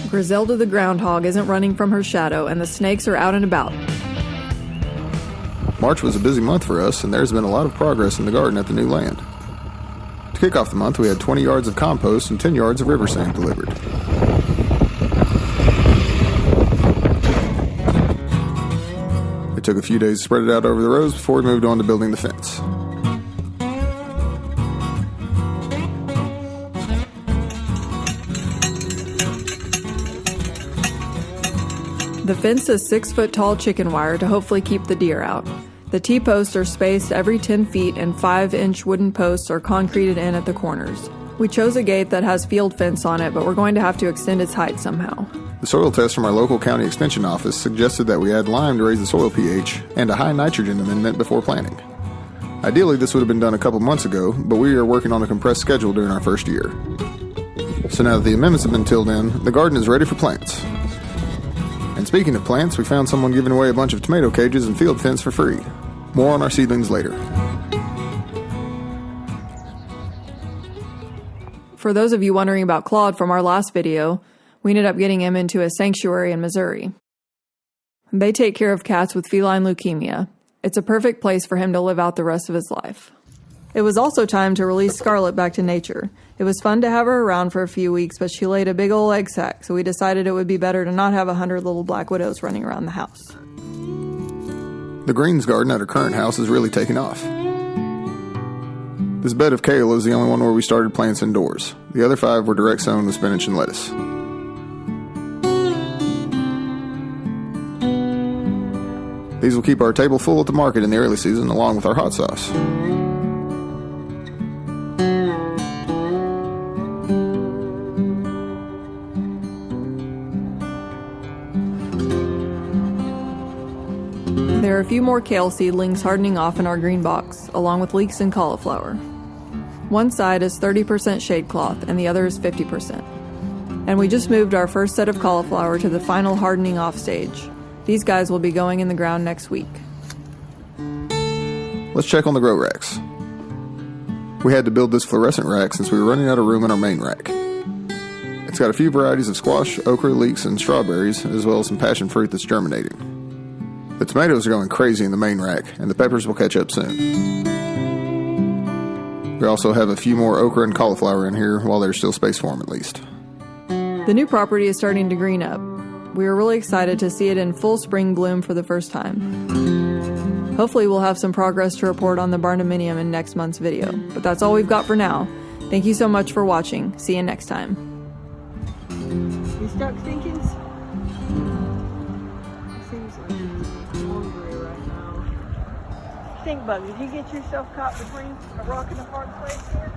Griselda the groundhog isn't running from her shadow, and the snakes are out and about. March was a busy month for us, and there's been a lot of progress in the garden at the new land. To kick off the month, we had 20 yards of compost and 10 yards of river sand delivered. It took a few days to spread it out over the rows before we moved on to building the fence. The fence is 6-foot tall chicken wire to hopefully keep the deer out. The T-posts are spaced every 10 feet and 5-inch wooden posts are concreted in at the corners. We chose a gate that has field fence on it, but we're going to have to extend its height somehow. The soil test from our local county extension office suggested that we add lime to raise the soil pH and a high nitrogen amendment before planting. Ideally, this would have been done a couple months ago, but we are working on a compressed schedule during our first year. So now that the amendments have been tilled in, the garden is ready for plants. And speaking of plants, we found someone giving away a bunch of tomato cages and field fence for free. More on our seedlings later. For those of you wondering about Claude from our last video, we ended up getting him into a sanctuary in Missouri. They take care of cats with feline leukemia. It's a perfect place for him to live out the rest of his life. It was also time to release Scarlet back to nature. It was fun to have her around for a few weeks, but she laid a big old egg sack, so we decided it would be better to not have 100 little black widows running around the house. The greens garden at our current house is really taking off. This bed of kale is the only one where we started plants indoors. The other 5 were direct sown with spinach and lettuce. These will keep our table full at the market in the early season, along with our hot sauce. There are a few more kale seedlings hardening off in our green box, along with leeks and cauliflower. One side is 30% shade cloth and the other is 50%. And we just moved our first set of cauliflower to the final hardening off stage. These guys will be going in the ground next week. Let's check on the grow racks. We had to build this fluorescent rack since we were running out of room in our main rack. It's got a few varieties of squash, okra, leeks, and strawberries, as well as some passion fruit that's germinating. The tomatoes are going crazy in the main rack, and the peppers will catch up soon. We also have a few more okra and cauliflower in here while there's still space for them at least. The new property is starting to green up. We are really excited to see it in full spring bloom for the first time. Hopefully we'll have some progress to report on the barndominium in next month's video, but that's all we've got for now. Thank you so much for watching. See you next time. You stuck thinkings? Seems like he's hungry right now. Think, Bug, did you get yourself caught between a rock and a hard place here?